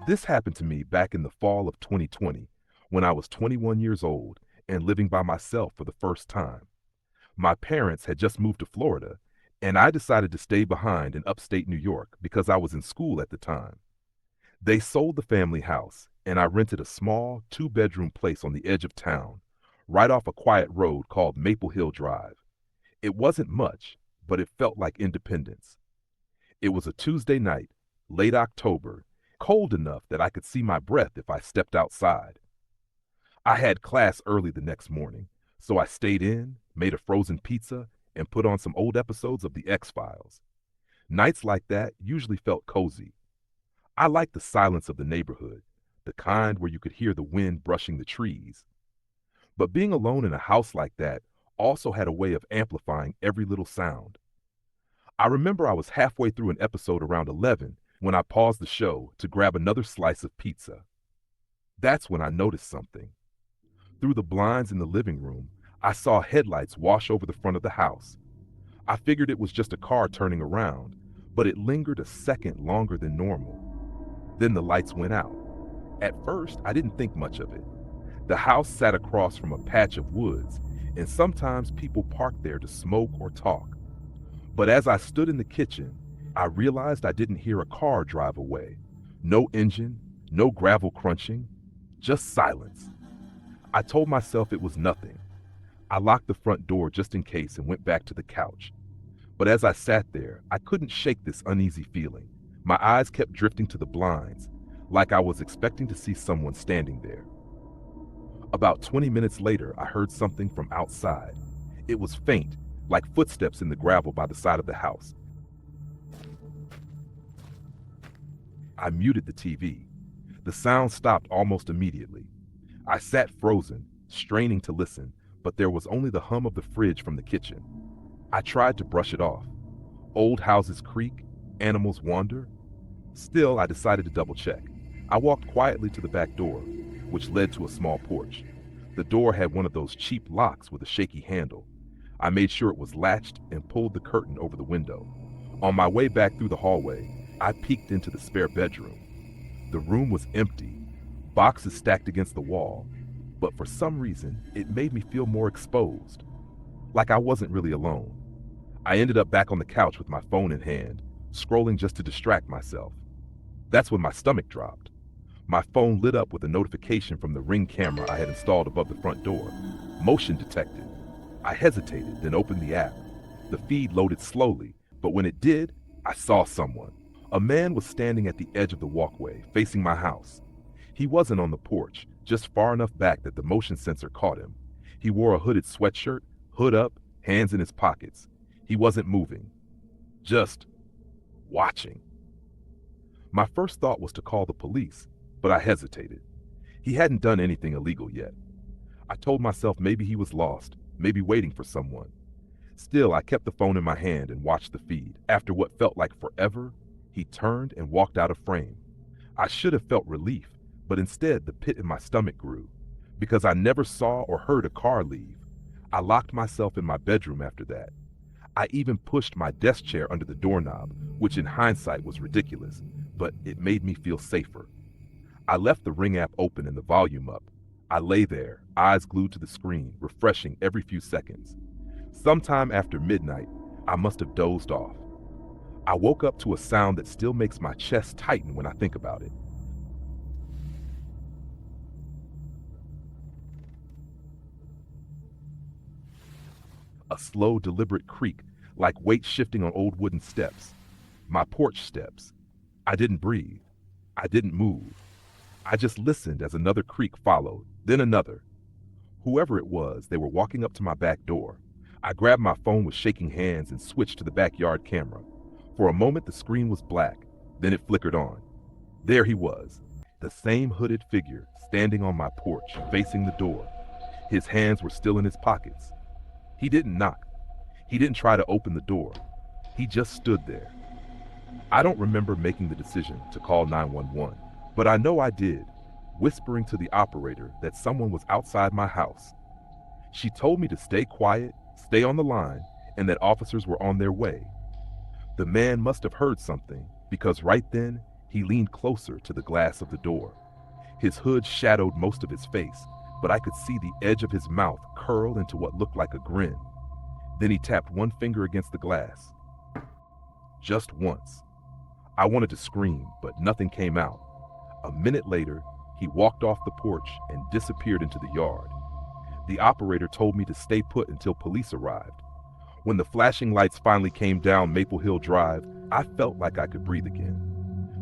This happened to me back in the fall of 2020 when I was 21 years old and living by myself for the first time. My parents had just moved to Florida, and I decided to stay behind in upstate New York because I was in school at the time. They sold the family house, and I rented a small two-bedroom place on the edge of town, right off a quiet road called Maple Hill Drive. It wasn't much, but it felt like independence. It was a Tuesday night, late October, cold enough that I could see my breath if I stepped outside. I had class early the next morning, so I stayed in, made a frozen pizza, and put on some old episodes of The X-Files. Nights like that usually felt cozy. I liked the silence of the neighborhood, the kind where you could hear the wind brushing the trees. But being alone in a house like that also had a way of amplifying every little sound. I remember I was halfway through an episode around 11 when I paused the show to grab another slice of pizza. That's when I noticed something. Through the blinds in the living room, I saw headlights wash over the front of the house. I figured it was just a car turning around, but it lingered a second longer than normal. Then the lights went out. At first, I didn't think much of it. The house sat across from a patch of woods, and sometimes people parked there to smoke or talk. But as I stood in the kitchen, I realized I didn't hear a car drive away. No engine, no gravel crunching, just silence. I told myself it was nothing. I locked the front door just in case and went back to the couch. But as I sat there, I couldn't shake this uneasy feeling. My eyes kept drifting to the blinds, like I was expecting to see someone standing there. About 20 minutes later, I heard something from outside. It was faint, like footsteps in the gravel by the side of the house. I muted the TV. The sound stopped almost immediately. I sat frozen, straining to listen, but there was only the hum of the fridge from the kitchen. I tried to brush it off. Old houses creak, animals wander. Still, I decided to double check. I walked quietly to the back door, which led to a small porch. The door had one of those cheap locks with a shaky handle. I made sure it was latched and pulled the curtain over the window. On my way back through the hallway, I peeked into the spare bedroom. The room was empty, boxes stacked against the wall, but for some reason, it made me feel more exposed, like I wasn't really alone. I ended up back on the couch with my phone in hand, scrolling just to distract myself. That's when my stomach dropped. My phone lit up with a notification from the Ring camera I had installed above the front door. Motion detected. I hesitated, then opened the app. The feed loaded slowly, but when it did, I saw someone. A man was standing at the edge of the walkway, facing my house. He wasn't on the porch, just far enough back that the motion sensor caught him. He wore a hooded sweatshirt, hood up, hands in his pockets. He wasn't moving, just watching. My first thought was to call the police, but I hesitated. He hadn't done anything illegal yet. I told myself maybe he was lost, maybe waiting for someone. Still, I kept the phone in my hand and watched the feed. After what felt like forever, he turned and walked out of frame. I should have felt relief, but instead the pit in my stomach grew. Because I never saw or heard a car leave, I locked myself in my bedroom after that. I even pushed my desk chair under the doorknob, which in hindsight was ridiculous, but it made me feel safer. I left the Ring app open and the volume up. I lay there, eyes glued to the screen, refreshing every few seconds. Sometime after midnight, I must have dozed off. I woke up to a sound that still makes my chest tighten when I think about it. A slow, deliberate creak, like weight shifting on old wooden steps. My porch steps. I didn't breathe. I didn't move. I just listened as another creak followed, then another. Whoever it was, they were walking up to my back door. I grabbed my phone with shaking hands and switched to the backyard camera. For a moment, the screen was black. Then it flickered on. There he was, the same hooded figure, standing on my porch, facing the door. His hands were still in his pockets. He didn't knock. He didn't try to open the door. He just stood there. I don't remember making the decision to call 911, but I know I did, whispering to the operator that someone was outside my house. She told me to stay quiet, stay on the line, and that officers were on their way. The man must have heard something, because right then, He leaned closer to the glass of the door. His hood shadowed most of his face, but I could see the edge of his mouth curl into what looked like a grin. Then he tapped one finger against the glass. Just once. I wanted to scream, but nothing came out. A minute later, he walked off the porch and disappeared into the yard. The operator told me to stay put until police arrived. When the flashing lights finally came down Maple Hill Drive, I felt like I could breathe again.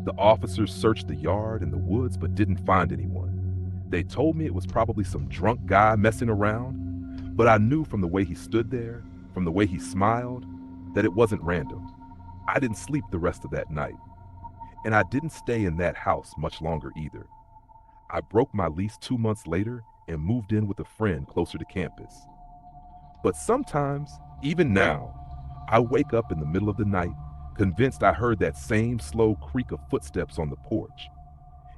The officers searched the yard and the woods but didn't find anyone. They told me it was probably some drunk guy messing around, but I knew from the way he stood there, from the way he smiled, that it wasn't random. I didn't sleep the rest of that night, and I didn't stay in that house much longer either. I broke my lease 2 months later and moved in with a friend closer to campus. But sometimes, even now, I wake up in the middle of the night, convinced I heard that same slow creak of footsteps on the porch.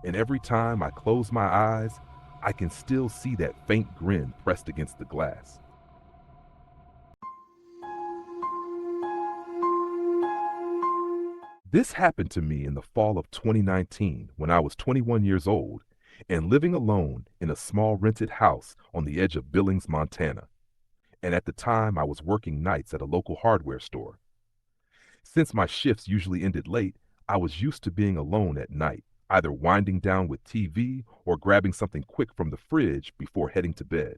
And every time I close my eyes, I can still see that faint grin pressed against the glass. This happened to me in the fall of 2019 when I was 21 years old and living alone in a small rented house on the edge of Billings, Montana. And at the time, I was working nights at a local hardware store. Since my shifts usually ended late, I was used to being alone at night, either winding down with TV or grabbing something quick from the fridge before heading to bed.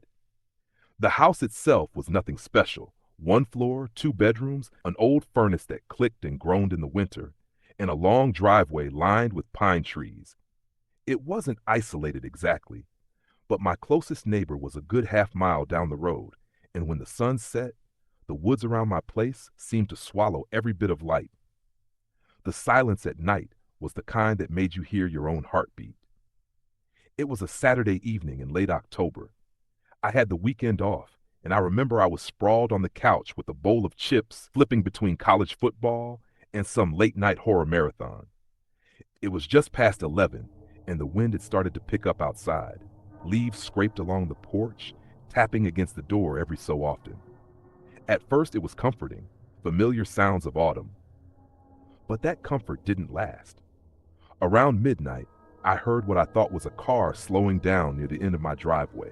The house itself was nothing special. 1 floor, 2 bedrooms, an old furnace that clicked and groaned in the winter, and a long driveway lined with pine trees. It wasn't isolated exactly, but my closest neighbor was a good half-mile down the road, and when the sun set, the woods around my place seemed to swallow every bit of light. The silence at night was the kind that made you hear your own heartbeat. It was a Saturday evening in late October. I had the weekend off, and I remember I was sprawled on the couch with a bowl of chips, flipping between college football and some late-night horror marathon. It was just past 11, and the wind had started to pick up outside. Leaves scraped along the porch, tapping against the door every so often. At first it was comforting, familiar sounds of autumn. But that comfort didn't last. Around midnight, I heard what I thought was a car slowing down near the end of my driveway.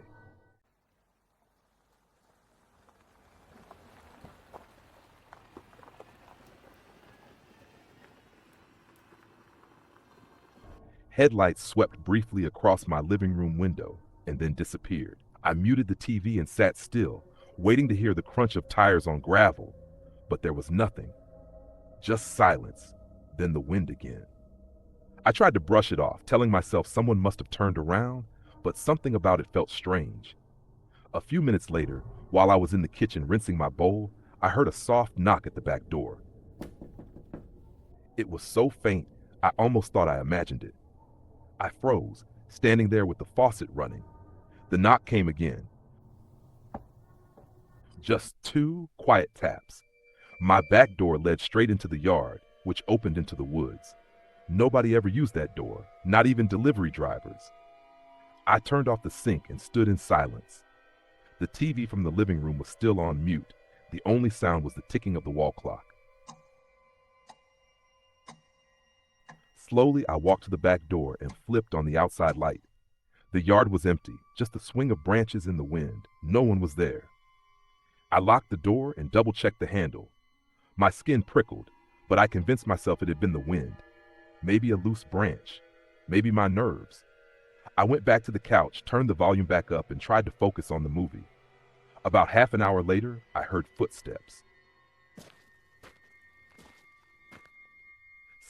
Headlights swept briefly across my living room window and then disappeared. I muted the TV and sat still, waiting to hear the crunch of tires on gravel, but there was nothing. Just silence, then the wind again. I tried to brush it off, telling myself someone must have turned around, but something about it felt strange. A few minutes later, while I was in the kitchen rinsing my bowl, I heard a soft knock at the back door. It was so faint, I almost thought I imagined it. I froze, standing there with the faucet running. The knock came again. Just 2 quiet taps. My back door led straight into the yard, which opened into the woods. Nobody ever used that door, not even delivery drivers. I turned off the sink and stood in silence. The TV from the living room was still on mute. The only sound was the ticking of the wall clock. Slowly, I walked to the back door and flipped on the outside light. The yard was empty, just a swing of branches in the wind. No one was there. I locked the door and double-checked the handle. My skin prickled, but I convinced myself it had been the wind. Maybe a loose branch. Maybe my nerves. I went back to the couch, turned the volume back up, and tried to focus on the movie. About half an hour later, I heard footsteps.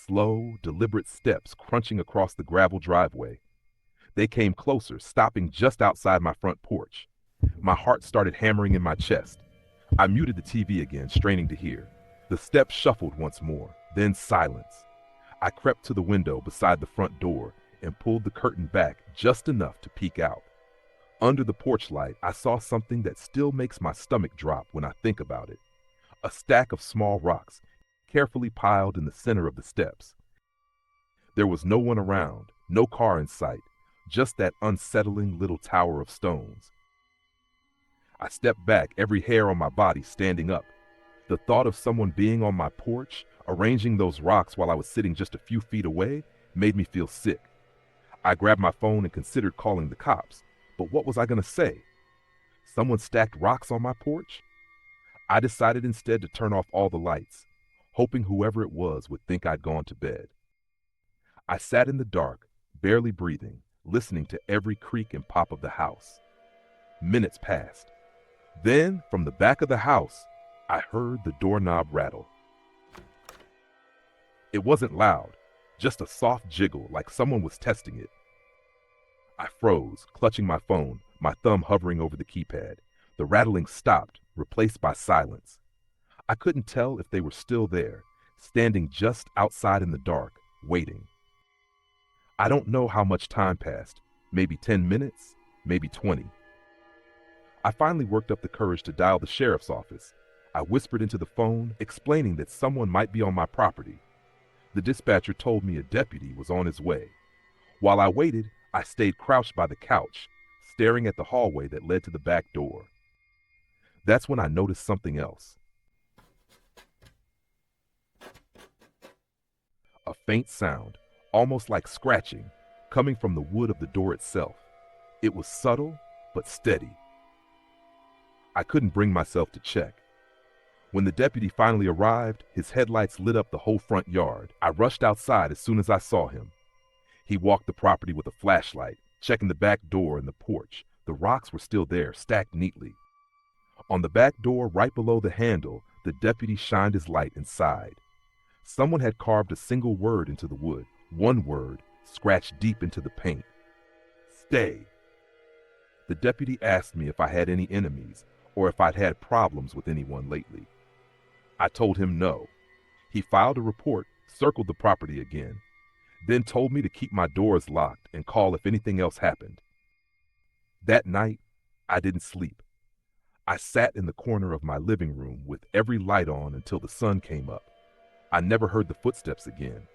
Slow, deliberate steps crunching across the gravel driveway. They came closer, stopping just outside my front porch. My heart started hammering in my chest. I muted the TV again, straining to hear. The steps shuffled once more, then silence. I crept to the window beside the front door and pulled the curtain back just enough to peek out. Under the porch light, I saw something that still makes my stomach drop when I think about it. A stack of small rocks, carefully piled in the center of the steps. There was no one around, no car in sight, just that unsettling little tower of stones. I stepped back, every hair on my body standing up. The thought of someone being on my porch, arranging those rocks while I was sitting just a few feet away, made me feel sick. I grabbed my phone and considered calling the cops, but what was I going to say? Someone stacked rocks on my porch? I decided instead to turn off all the lights, hoping whoever it was would think I'd gone to bed. I sat in the dark, barely breathing, listening to every creak and pop of the house. Minutes passed. Then, from the back of the house, I heard the doorknob rattle. It wasn't loud, just a soft jiggle like someone was testing it. I froze, clutching my phone, my thumb hovering over the keypad. The rattling stopped, replaced by silence. I couldn't tell if they were still there, standing just outside in the dark, waiting. I don't know how much time passed, maybe 10 minutes, maybe 20. I finally worked up the courage to dial the sheriff's office. I whispered into the phone, explaining that someone might be on my property. The dispatcher told me a deputy was on his way. While I waited, I stayed crouched by the couch, staring at the hallway that led to the back door. That's when I noticed something else. A faint sound, almost like scratching, coming from the wood of the door itself. It was subtle, but steady. I couldn't bring myself to check. When the deputy finally arrived, his headlights lit up the whole front yard. I rushed outside as soon as I saw him. He walked the property with a flashlight, checking the back door and the porch. The rocks were still there, stacked neatly. On the back door, right below the handle, the deputy shined his light inside. Someone had carved a single word into the wood, one word, scratched deep into the paint. Stay. The deputy asked me if I had any enemies, or if I'd had problems with anyone lately. I told him no. He filed a report, circled the property again, then told me to keep my doors locked and call if anything else happened. That night, I didn't sleep. I sat in the corner of my living room with every light on until the sun came up. I never heard the footsteps again,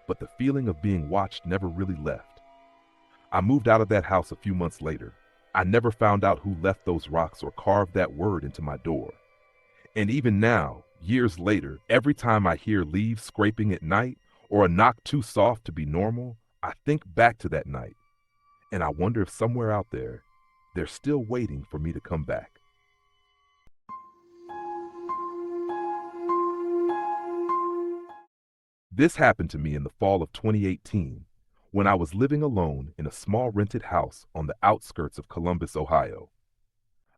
but the feeling of being watched never really left. I moved out of that house a few months later. I never found out who left those rocks or carved that word into my door. And even now, years later, every time I hear leaves scraping at night or a knock too soft to be normal, I think back to that night. And I wonder if somewhere out there, they're still waiting for me to come back. This happened to me in the fall of 2018 when I was living alone in a small rented house on the outskirts of Columbus, Ohio.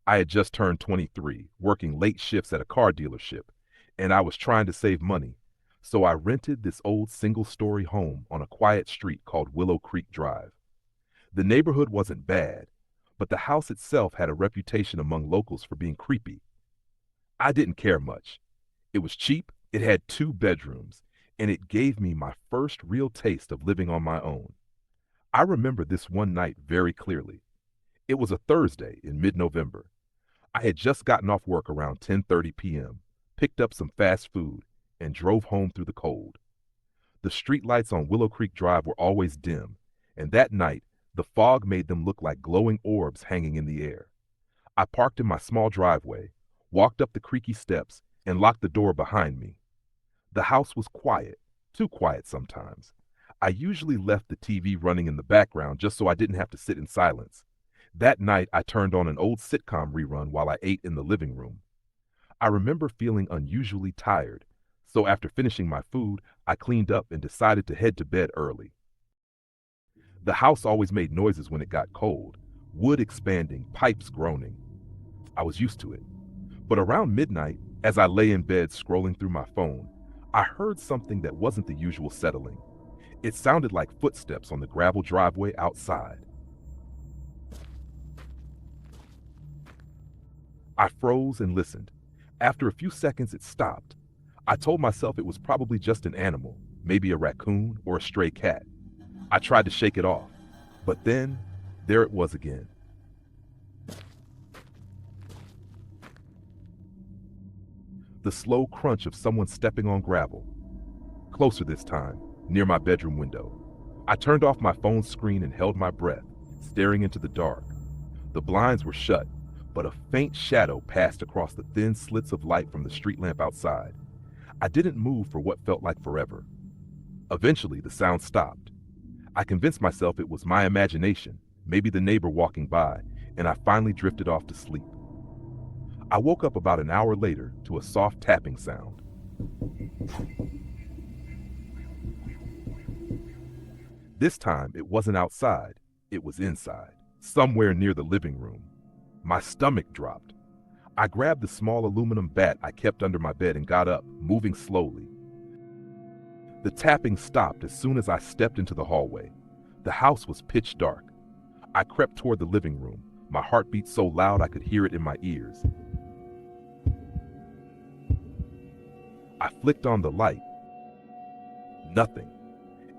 I had just turned 23, working late shifts at a car dealership, and I was trying to save money, so I rented this old single-story home on a quiet street called Willow Creek Drive. The neighborhood wasn't bad, but the house itself had a reputation among locals for being creepy. I didn't care much. It was cheap, it had 2 bedrooms, and it gave me my first real taste of living on my own. I remember this one night very clearly. It was a Thursday in mid-November. I had just gotten off work around 10:30 p.m., picked up some fast food, and drove home through the cold. The streetlights on Willow Creek Drive were always dim, and that night, the fog made them look like glowing orbs hanging in the air. I parked in my small driveway, walked up the creaky steps, and locked the door behind me. The house was quiet, too quiet sometimes. I usually left the TV running in the background just so I didn't have to sit in silence. That night, I turned on an old sitcom rerun while I ate in the living room. I remember feeling unusually tired, so after finishing my food, I cleaned up and decided to head to bed early. The house always made noises when it got cold, wood expanding, pipes groaning. I was used to it. But around midnight, as I lay in bed scrolling through my phone, I heard something that wasn't the usual settling. It sounded like footsteps on the gravel driveway outside. I froze and listened. After a few seconds, it stopped. I told myself it was probably just an animal, maybe a raccoon or a stray cat. I tried to shake it off, but then there it was again. The slow crunch of someone stepping on gravel. Closer this time, near my bedroom window. I turned off my phone screen and held my breath, staring into the dark. The blinds were shut, but a faint shadow passed across the thin slits of light from the street lamp outside. I didn't move for what felt like forever. Eventually, the sound stopped. I convinced myself it was my imagination, maybe the neighbor walking by, and I finally drifted off to sleep. I woke up about an hour later to a soft tapping sound. This time, it wasn't outside, it was inside, somewhere near the living room. My stomach dropped. I grabbed the small aluminum bat I kept under my bed and got up, moving slowly. The tapping stopped as soon as I stepped into the hallway. The house was pitch dark. I crept toward the living room, my heartbeat so loud I could hear it in my ears. I flicked on the light. Nothing.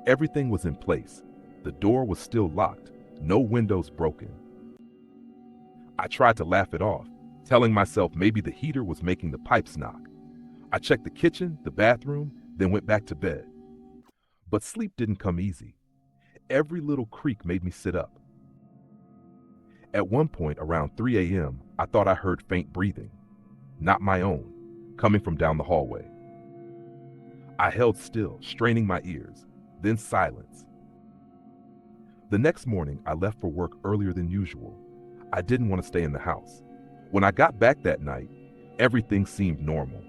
Everything was in place. The door was still locked, no windows broken. I tried to laugh it off, telling myself maybe the heater was making the pipes knock. I checked the kitchen, the bathroom, then went back to bed. But sleep didn't come easy. Every little creak made me sit up. At one point, around 3 a.m., I thought I heard faint breathing, not my own, coming from down the hallway. I held still, straining my ears, then silence. The next morning, I left for work earlier than usual. I didn't want to stay in the house. When I got back that night, everything seemed normal.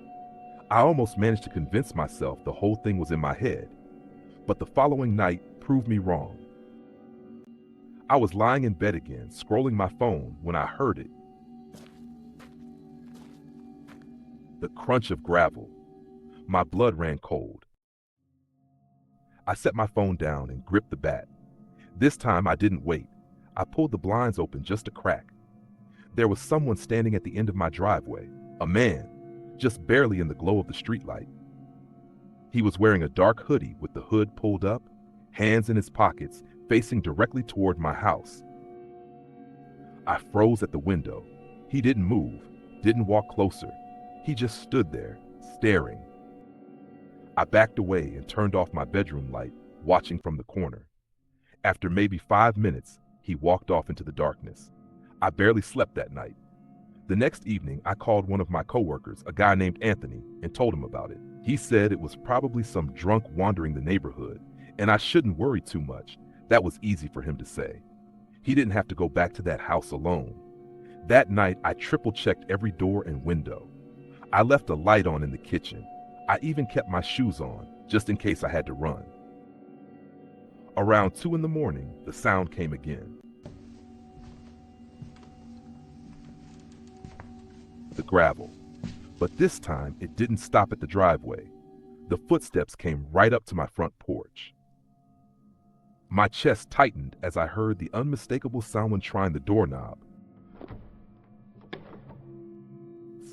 I almost managed to convince myself the whole thing was in my head, but the following night proved me wrong. I was lying in bed again, scrolling my phone, when I heard it. The crunch of gravel. My blood ran cold. I set my phone down and gripped the bat. This time I didn't wait. I pulled the blinds open just a crack. There was someone standing at the end of my driveway, a man, just barely in the glow of the streetlight. He was wearing a dark hoodie with the hood pulled up, hands in his pockets, facing directly toward my house. I froze at the window. He didn't move, didn't walk closer. He just stood there, staring. I backed away and turned off my bedroom light, watching from the corner. After maybe 5 minutes, he walked off into the darkness. I barely slept that night. The next evening, I called one of my coworkers, a guy named Anthony, and told him about it. He said it was probably some drunk wandering the neighborhood, and I shouldn't worry too much. That was easy for him to say. He didn't have to go back to that house alone. That night, I triple-checked every door and window. I left a light on in the kitchen. I even kept my shoes on, just in case I had to run. Around 2 in the morning, the sound came again. The gravel. But this time, it didn't stop at the driveway. The footsteps came right up to my front porch. My chest tightened as I heard the unmistakable someone trying the doorknob.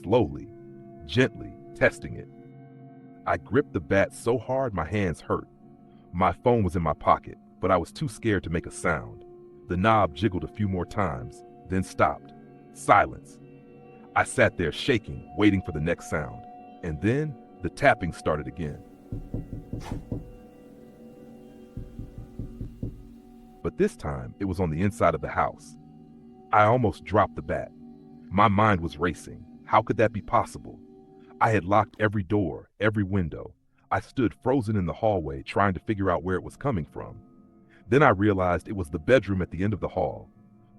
Slowly, gently, testing it. I gripped the bat so hard my hands hurt. My phone was in my pocket, but I was too scared to make a sound. The knob jiggled a few more times, then stopped. Silence. I sat there shaking, waiting for the next sound. And then the tapping started again. But this time, it was on the inside of the house. I almost dropped the bat. My mind was racing. How could that be possible? I had locked every door, every window. I stood frozen in the hallway, trying to figure out where it was coming from. Then I realized it was the bedroom at the end of the hall,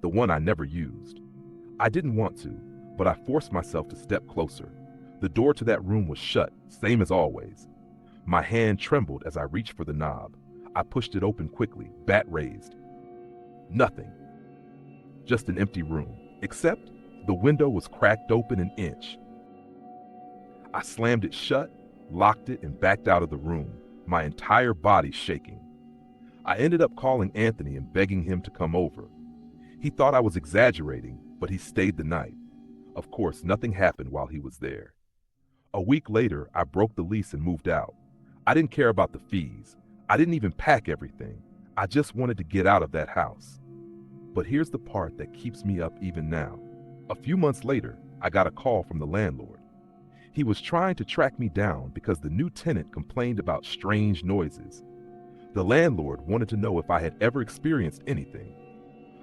the one I never used. I didn't want to, but I forced myself to step closer. The door to that room was shut, same as always. My hand trembled as I reached for the knob. I pushed it open quickly, bat raised. Nothing. Just an empty room, except the window was cracked open an inch. I slammed it shut, locked it, and backed out of the room, my entire body shaking. I ended up calling Anthony and begging him to come over. He thought I was exaggerating, but he stayed the night. Of course, nothing happened while he was there. A week later, I broke the lease and moved out. I didn't care about the fees. I didn't even pack everything. I just wanted to get out of that house. But here's the part that keeps me up even now. A few months later, I got a call from the landlord. He was trying to track me down because the new tenant complained about strange noises. The landlord wanted to know if I had ever experienced anything.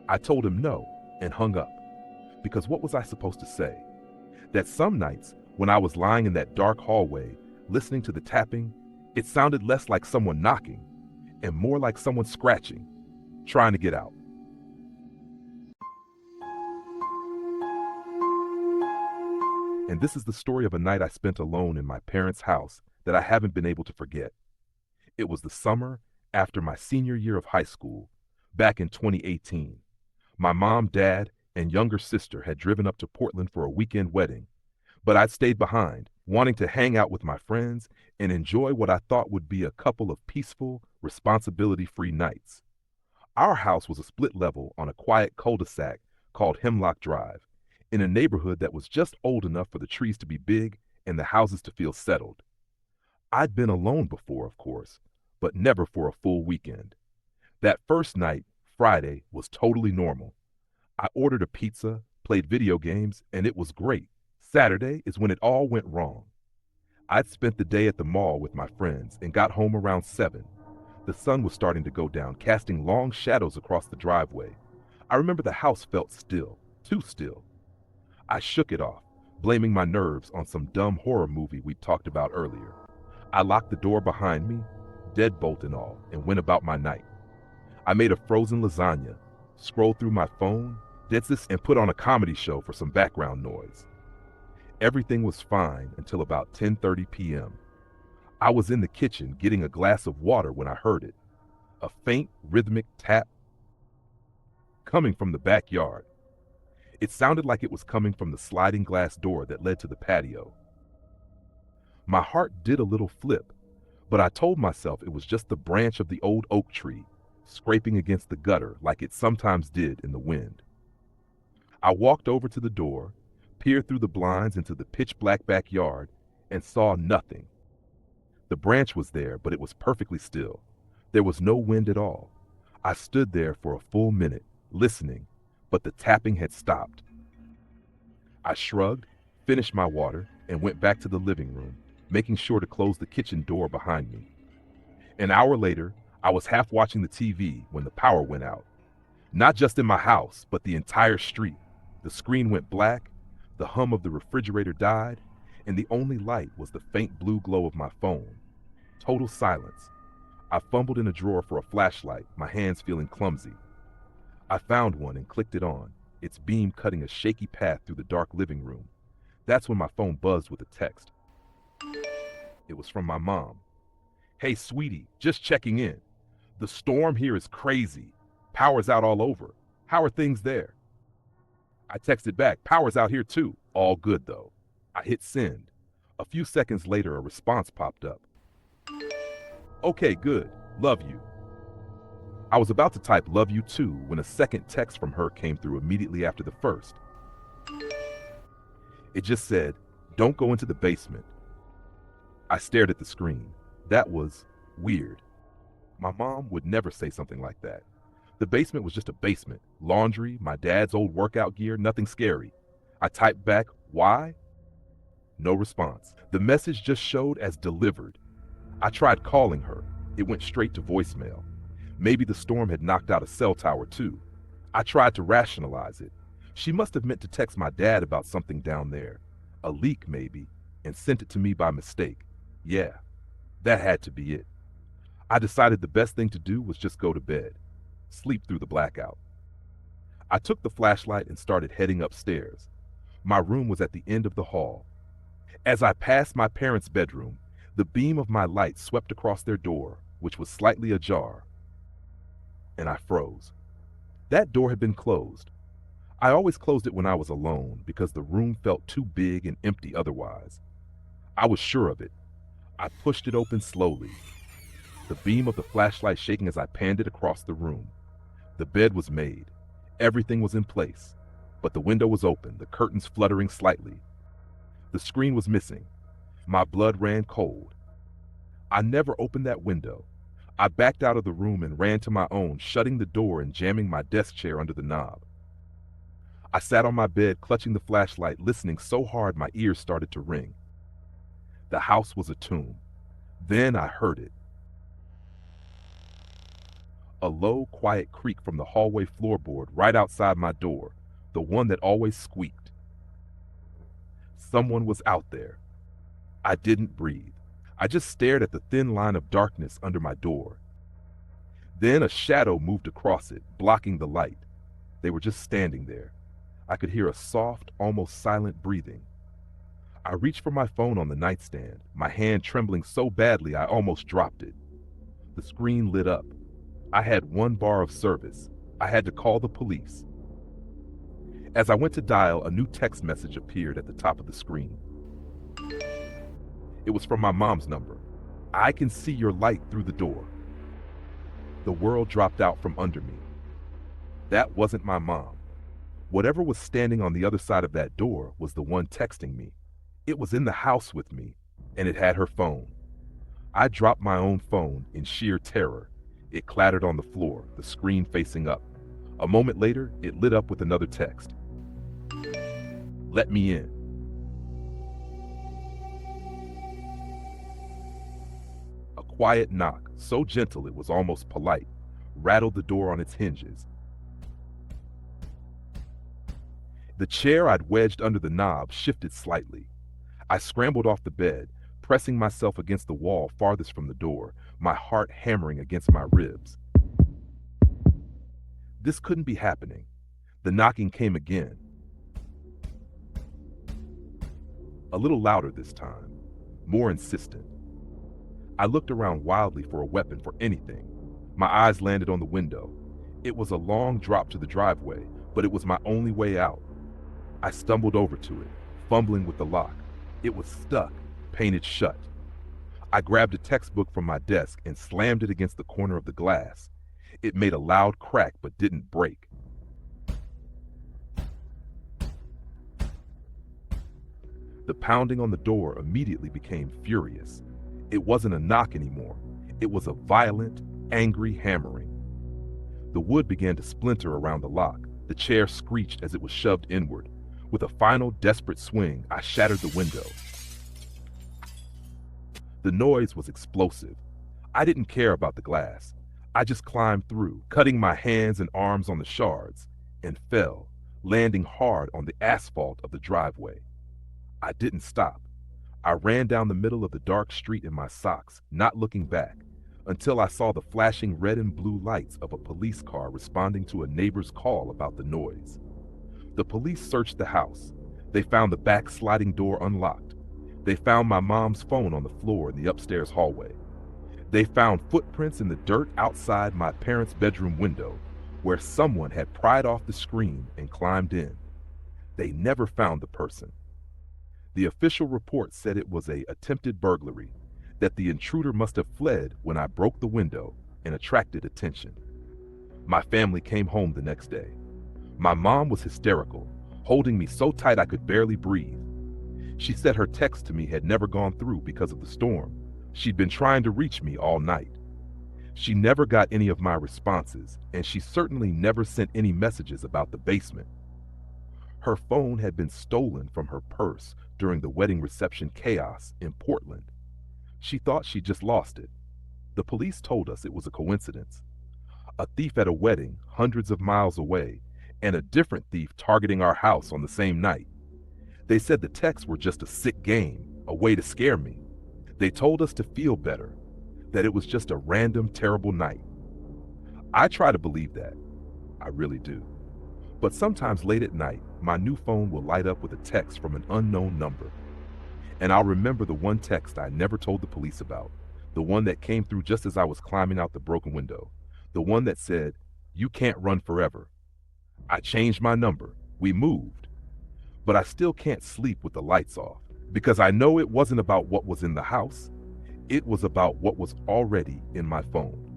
I told him no and hung up. Because what was I supposed to say? That some nights, when I was lying in that dark hallway, listening to the tapping, it sounded less like someone knocking, and more like someone scratching, trying to get out. And this is the story of a night I spent alone in my parents' house that I haven't been able to forget. It was the summer after my senior year of high school, back in 2018. My mom, dad, and younger sister had driven up to Portland for a weekend wedding, but I'd stayed behind, wanting to hang out with my friends and enjoy what I thought would be a couple of peaceful, responsibility-free nights. Our house was a split level on a quiet cul-de-sac called Hemlock Drive, in a neighborhood that was just old enough for the trees to be big and the houses to feel settled. I'd been alone before, of course, but never for a full weekend. That first night, Friday, was totally normal. I ordered a pizza, played video games, and it was great. Saturday is when it all went wrong. I'd spent the day at the mall with my friends and got home around 7. The sun was starting to go down, casting long shadows across the driveway. I remember the house felt still, too still. I shook it off, blaming my nerves on some dumb horror movie we'd talked about earlier. I locked the door behind me, deadbolt and all, and went about my night. I made a frozen lasagna, scrolled through my phone, and put on a comedy show for some background noise. Everything was fine until about 10:30 p.m. I was in the kitchen getting a glass of water when I heard it. A faint, rhythmic tap coming from the backyard. It sounded like it was coming from the sliding glass door that led to the patio. My heart did a little flip, but I told myself it was just the branch of the old oak tree scraping against the gutter like it sometimes did in the wind. I walked over to the door, peered through the blinds into the pitch-black backyard, and saw nothing. The branch was there, but it was perfectly still. There was no wind at all. I stood there for a full minute, listening, but the tapping had stopped. I shrugged, finished my water, and went back to the living room, making sure to close the kitchen door behind me. An hour later, I was half watching the TV when the power went out. Not just in my house, but the entire street. The screen went black, the hum of the refrigerator died, and the only light was the faint blue glow of my phone. Total silence. I fumbled in a drawer for a flashlight, my hands feeling clumsy. I found one and clicked it on, its beam cutting a shaky path through the dark living room. That's when my phone buzzed with a text. It was from my mom. "Hey, sweetie, just checking in. The storm here is crazy. Power's out all over. How are things there?" I texted back, "Power's out here too. All good though." I hit send. A few seconds later, a response popped up. "Okay, good. Love you." I was about to type "love you too" when a second text from her came through immediately after the first. It just said, "Don't go into the basement." I stared at the screen. That was weird. My mom would never say something like that. The basement was just a basement. Laundry, my dad's old workout gear, nothing scary. I typed back, "Why?" No response. The message just showed as delivered. I tried calling her. It went straight to voicemail. Maybe the storm had knocked out a cell tower too. I tried to rationalize it. She must have meant to text my dad about something down there. A leak maybe, and sent it to me by mistake. Yeah, that had to be it. I decided the best thing to do was just go to bed. Sleep through the blackout. I took the flashlight and started heading upstairs. My room was at the end of the hall. As I passed my parents' bedroom, the beam of my light swept across their door, which was slightly ajar, and I froze. That door had been closed. I always closed it when I was alone because the room felt too big and empty otherwise. I was sure of it. I pushed it open slowly, the beam of the flashlight shaking as I panned it across the room. The bed was made. Everything was in place, but the window was open, the curtains fluttering slightly. The screen was missing. My blood ran cold. I never opened that window. I backed out of the room and ran to my own, shutting the door and jamming my desk chair under the knob. I sat on my bed, clutching the flashlight, listening so hard my ears started to ring. The house was a tomb. Then I heard it. A low, quiet creak from the hallway floorboard right outside my door, the one that always squeaked. Someone was out there. I didn't breathe. I just stared at the thin line of darkness under my door. Then a shadow moved across it, blocking the light. They were just standing there. I could hear a soft, almost silent breathing. I reached for my phone on the nightstand, my hand trembling so badly I almost dropped it. The screen lit up. I had one bar of service. I had to call the police. As I went to dial, a new text message appeared at the top of the screen. It was from my mom's number. "I can see your light through the door." The world dropped out from under me. That wasn't my mom. Whatever was standing on the other side of that door was the one texting me. It was in the house with me, and it had her phone. I dropped my own phone in sheer terror. It clattered on the floor, the screen facing up. A moment later, it lit up with another text. "Let me in." A quiet knock, so gentle it was almost polite, rattled the door on its hinges. The chair I'd wedged under the knob shifted slightly. I scrambled off the bed, pressing myself against the wall farthest from the door, my heart hammering against my ribs. This couldn't be happening. The knocking came again. A little louder this time, more insistent. I looked around wildly for a weapon, for anything. My eyes landed on the window. It was a long drop to the driveway, but it was my only way out. I stumbled over to it, fumbling with the lock. It was stuck, painted shut. I grabbed a textbook from my desk and slammed it against the corner of the glass. It made a loud crack but didn't break. The pounding on the door immediately became furious. It wasn't a knock anymore. It was a violent, angry hammering. The wood began to splinter around the lock. The chair screeched as it was shoved inward. With a final desperate swing, I shattered the window. The noise was explosive. I didn't care about the glass. I just climbed through, cutting my hands and arms on the shards, and fell, landing hard on the asphalt of the driveway. I didn't stop. I ran down the middle of the dark street in my socks, not looking back, until I saw the flashing red and blue lights of a police car responding to a neighbor's call about the noise. The police searched the house. They found the back sliding door unlocked. They found my mom's phone on the floor in the upstairs hallway. They found footprints in the dirt outside my parents' bedroom window, where someone had pried off the screen and climbed in. They never found the person. The official report said it was an attempted burglary, that the intruder must have fled when I broke the window and attracted attention. My family came home the next day. My mom was hysterical, holding me so tight I could barely breathe. She said her text to me had never gone through because of the storm. She'd been trying to reach me all night. She never got any of my responses, and she certainly never sent any messages about the basement. Her phone had been stolen from her purse during the wedding reception chaos in Portland. She thought she just lost it. The police told us it was a coincidence. A thief at a wedding hundreds of miles away, and a different thief targeting our house on the same night. They said the texts were just a sick game, a way to scare me. They told us to feel better, that it was just a random, terrible night. I try to believe that. I really do. But sometimes late at night, my new phone will light up with a text from an unknown number. And I'll remember the one text I never told the police about, the one that came through just as I was climbing out the broken window, the one that said, "You can't run forever." I changed my number. We moved. But I still can't sleep with the lights off, because I know it wasn't about what was in the house. It was about what was already in my phone.